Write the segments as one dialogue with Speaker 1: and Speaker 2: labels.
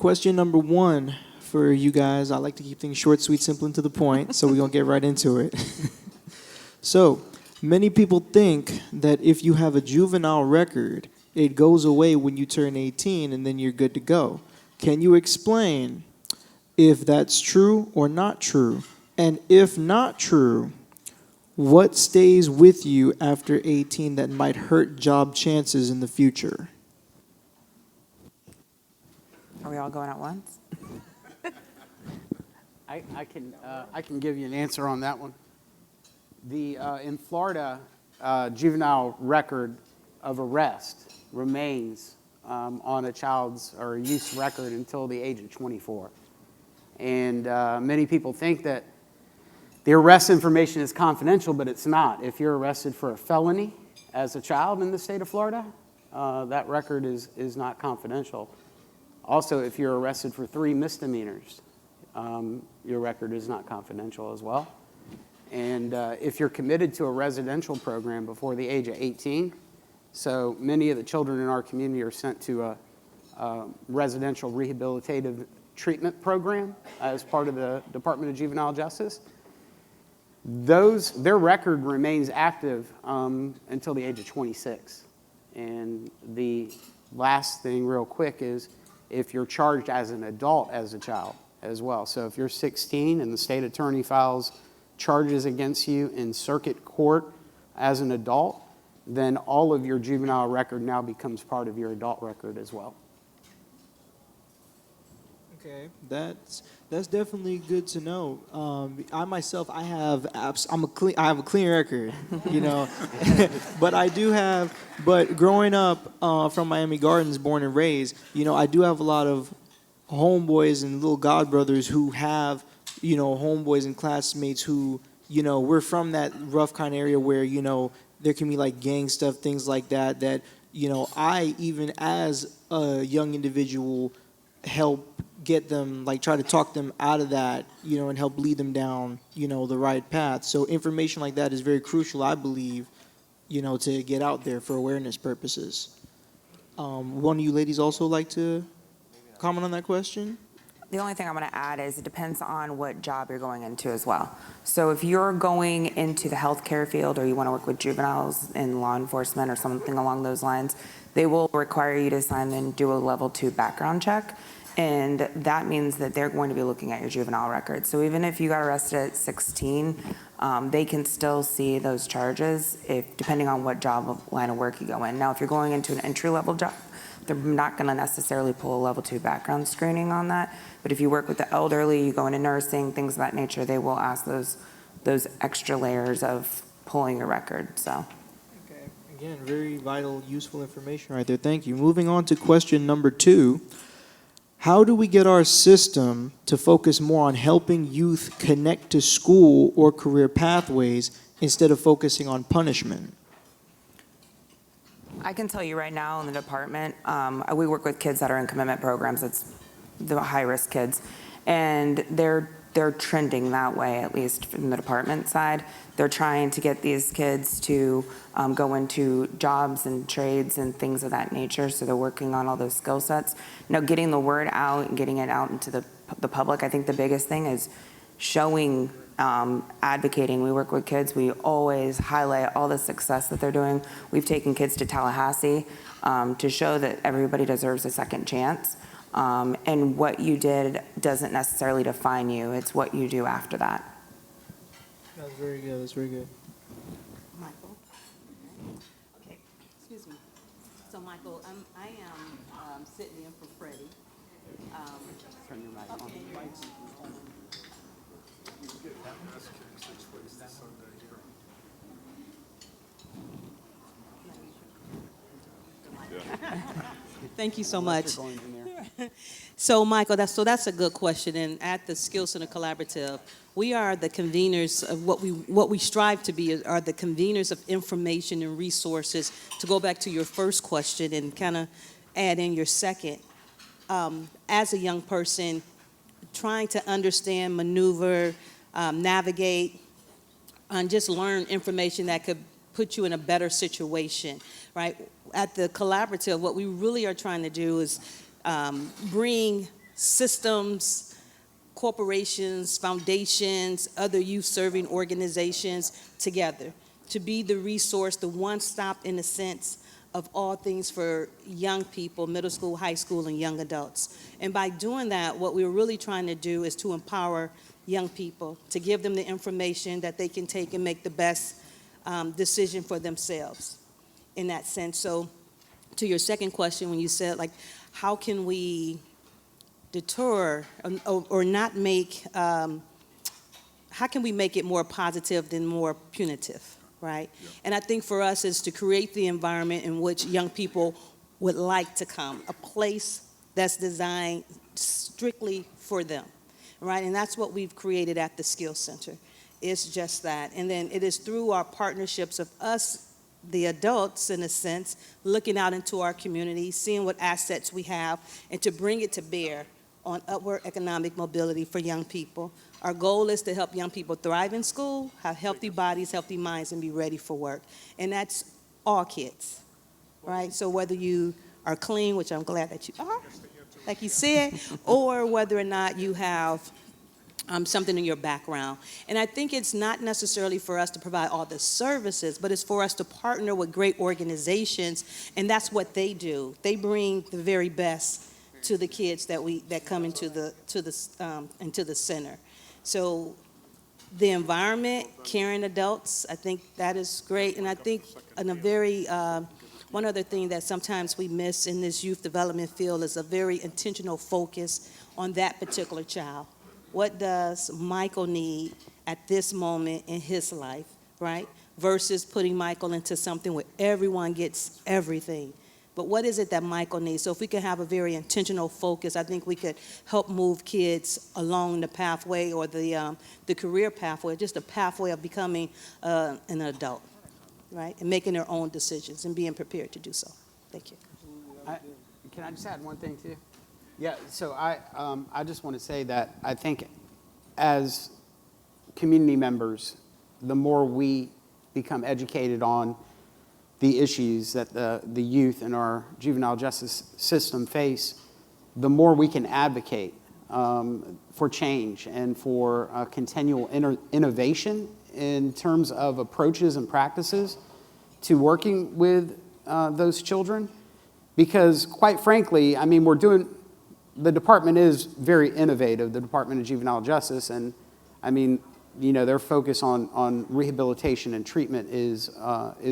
Speaker 1: Question number 1 for you guys. I like to keep things short, sweet, simple, and to the point, so we're going to get right into it. So, many people think that if you have a juvenile record, it goes away when you turn 18 and then you're good to go. Can you explain if that's true or not true? And if not true, what stays with you after 18 that might hurt job chances in the future?
Speaker 2: Are we all going at once?
Speaker 3: I can give you an answer on that one. In Florida, juvenile record of arrest remains on a child's or a youth's record until the age of 24. And many people think that the arrest information is confidential, but it's not. If you're arrested for a felony as a child in the state of Florida, that record is not confidential. Also, if you're arrested for 3 misdemeanors, your record is not confidential as well. And if you're committed to a residential program before the age of 18, so many of the children in our community are sent to a residential rehabilitative treatment program as part of the Department of Juvenile Justice. Their record remains active until the age of 26. And the last thing real quick is if you're charged as an adult as a child as well. So if you're 16 and the state attorney files charges against you in circuit court as an adult, then all of your juvenile record now becomes part of your adult record as well.
Speaker 1: Okay, that's definitely good to know. I myself, I have a clean record, you know, but growing up from Miami Gardens, born and raised, you know, I do have a lot of homeboys and little godbrothers who have, you know, homeboys and classmates who, you know, we're from that rough kind of area where, you know, there can be like gang stuff, things like that, you know, I even as a young individual help get them, like try to talk them out of that, you know, and help lead them down, you know, the right path. So information like that is very crucial, I believe, you know, to get out there for awareness purposes. One of you ladies also like to comment on that question?
Speaker 2: The only thing I'm going to add is it depends on what job you're going into as well. So if you're going into the healthcare field or you want to work with juveniles in law enforcement or something along those lines, they will require you to sign and do a level 2 background check. And that means that they're going to be looking at your juvenile record. So even if you got arrested at 16, they can still see those charges depending on what job line of work you go in. Now, if you're going into an entry-level job, they're not going to necessarily pull a level 2 background screening on that. But if you work with the elderly, you go into nursing, things of that nature, they will ask those extra layers of pulling your record. So.
Speaker 1: Okay. Again, very vital, useful information right there. Thank you. Moving on to question number 2. How do we get our system to focus more on helping youth connect to school or career pathways instead of focusing on punishment?
Speaker 2: I can tell you right now in the department, we work with kids that are in commitment programs. It's the high-risk kids, and they're trending that way, at least from the department side. They're trying to get these kids to go into jobs and trades and things of that nature, so they're working on all those skill sets. Now, getting the word out and getting it out into the public, I think the biggest thing is showing, advocating. We work with kids. We always highlight all the success that they're doing. We've taken kids to Tallahassee to show that everybody deserves a second chance. And what you did doesn't necessarily define you. It's what you do after that.
Speaker 1: That's very good. That's very good.
Speaker 4: Michael. Okay, excuse me. So, Michael, I am sitting in for Freddy.
Speaker 3: Turn your mic on.
Speaker 4: Okay. Thank you so much. So, Michael, that's a good question. And at the Skill Center Collaborative, we are the conveners of what we strive to be are the conveners of information and resources. To go back to your first question and kind of add in your second, as a young person, trying to understand, maneuver, navigate, and just learn information that could put you in a better situation, right? At the collaborative, what we really are trying to do is bring systems, corporations, foundations, other youth-serving organizations together to be the resource, the one-stop, in a sense, of all things for young people, middle school, high school, and young adults. And by doing that, what we're really trying to do is to empower young people, to give them the information that they can take and make the best decision for themselves in that sense. So to your second question, when you said, like, how can we deter or not make, how can we make it more positive than more punitive, right? Yeah. And I think for us is to create the environment in which young people would like to come, a place that's designed strictly for them, right? And that's what we've created at the Skills Center. It's just that. And then it is through our partnerships of us, the adults, in a sense, looking out into our community, seeing what assets we have, and to bring it to bear on upward economic mobility for young people. Our goal is to help young people thrive in school, have healthy bodies, healthy minds, and be ready for work. And that's all kids, right? So whether you are clean, which I'm glad that you are, like you said, or whether or not you have something in your background. And I think it's not necessarily for us to provide all the services, but it's for us to partner with great organizations, and that's what they do. They bring the very best to the kids that come into the center. So the environment, caring adults, I think that is great. And I think one other thing that sometimes we miss in this youth development field is a very intentional focus on that particular child. What does Michael need at this moment in his life, right? Versus putting Michael into something where everyone gets everything. But what is it that Michael needs? So if we can have a very intentional focus, I think we could help move kids along the pathway or the career pathway, just a pathway of becoming an adult, right? And making their own decisions and being prepared to do so. Thank you.
Speaker 3: Can I just add one thing too? Yeah, so I just want to say that I think as community members, the more we become educated on the issues that the youth in our juvenile justice system face, the more we can advocate for change and for continual innovation in terms of approaches and practices to working with those children. Because quite frankly, I mean, the department is very innovative, the Department of Juvenile Justice, and I mean, you know, their focus on rehabilitation and treatment is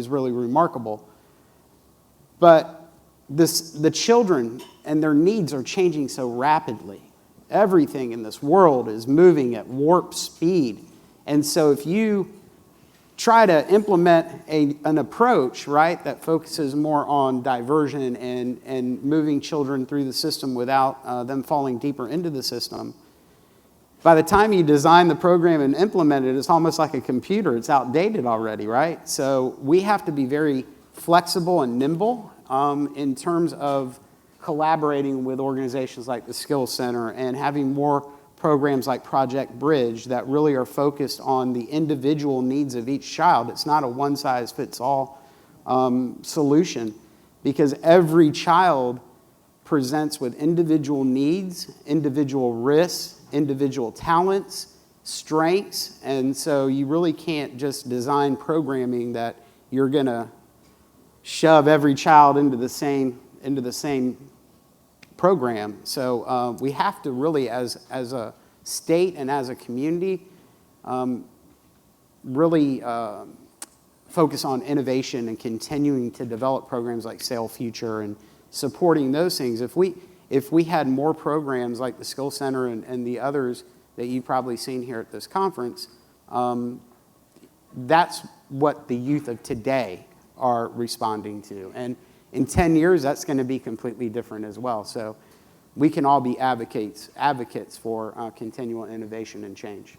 Speaker 3: really remarkable. But the children and their needs are changing so rapidly. Everything in this world is moving at warp speed. And so if you try to implement an approach, right, that focuses more on diversion and moving children through the system without them falling deeper into the system, by the time you design the program and implement it, it's almost like a computer. It's outdated already, right? So we have to be very flexible and nimble in terms of collaborating with organizations like the Skills Center and having more programs like Project Bridge that really are focused on the individual needs of each child. It's not a one-size-fits-all solution, because every child presents with individual needs, individual risks, individual talents, strengths, and so you really can't just design programming that you're going to shove every child into the same program. So we have to really, as a state and as a community, really focus on innovation and continuing to develop programs like Sail Future and supporting those things. If we had more programs like the Skills Center and the others that you've probably seen here at this conference, that's what the youth of today are responding to. And in 10 years, that's going to be completely different as well. So we can all be advocates for continual innovation and change.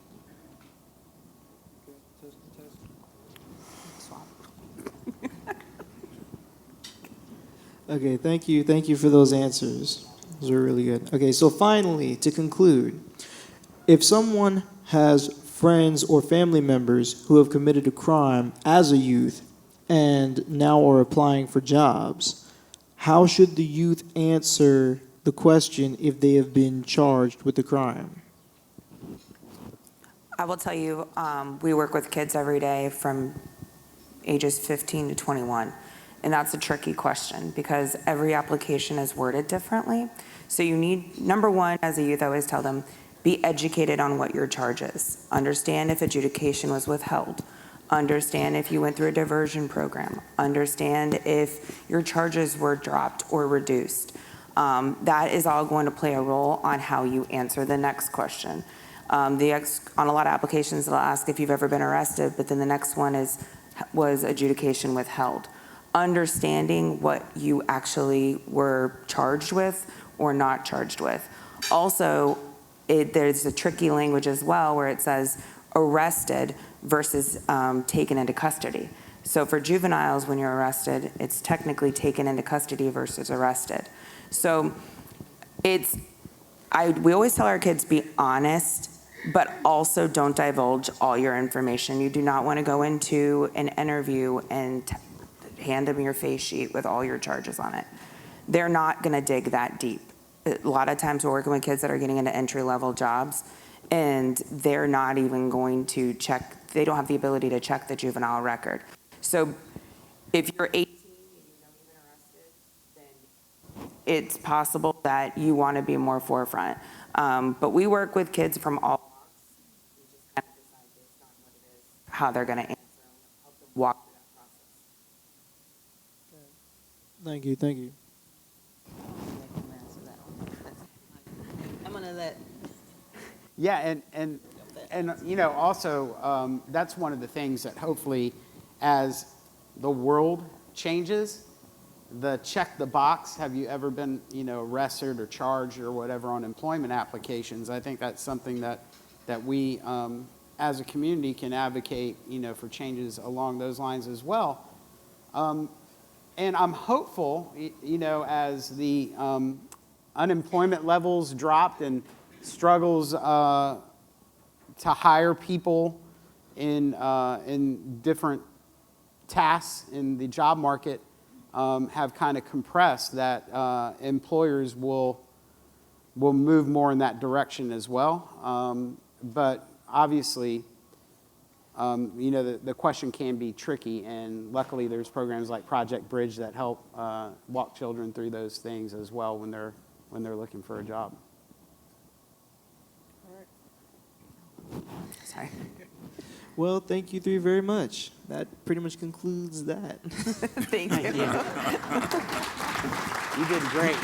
Speaker 1: Okay, thank you for those answers. Those are really good. Okay, so finally, to conclude, if someone has friends or family members who have committed a crime as a youth and now are applying for jobs, how should the youth answer the question if they have been charged with the crime?
Speaker 2: I will tell you, we work with kids every day from ages 15 to 21. And that's a tricky question because every application is worded differently. So you need, number one, as a youth, I always tell them, be educated on what your charge is. Understand if adjudication was withheld. Understand if you went through a diversion program. Understand if your charges were dropped or reduced. That is all going to play a role on how you answer the next question. On a lot of applications, they'll ask if you've ever been arrested, but then the next one was adjudication withheld. Understanding what you actually were charged with or not charged with. Also, there's a tricky language as well where it says arrested versus taken into custody. So for juveniles, when you're arrested, it's technically taken into custody versus arrested. So we always tell our kids be honest, but also don't divulge all your information. You do not want to go into an interview and hand them your face sheet with all your charges on it. They're not going to dig that deep. A lot of times we're working with kids that are getting into entry-level jobs, and they're not even going to check, they don't have the ability to check the juvenile record. So if you're 18 and you've never been arrested, then it's possible that you want to be more forefront. But we work with kids from all walks. We just kind of decide based on what it is, how they're going to answer and help them walk through that process.
Speaker 1: Thank you, thank you.
Speaker 4: I'm gonna let.
Speaker 3: Yeah, and you know, also, that's one of the things that hopefully, as the world changes, the check the box, have you ever been, you know, arrested or charged or whatever on employment applications, I think that's something that we, as a community, can advocate, you know, for changes along those lines as well. And I'm hopeful, you know, as the unemployment levels dropped and struggles to hire people in different tasks in the job market have kind of compressed, that employers will move more in that direction as well. But obviously, you know, the question can be tricky, and luckily there's programs like Project Bridge that help walk children through those things as well when they're looking for a job.
Speaker 2: Sorry.
Speaker 1: Well, thank you three very much. That pretty much concludes that.
Speaker 2: Thank you.
Speaker 3: You did great.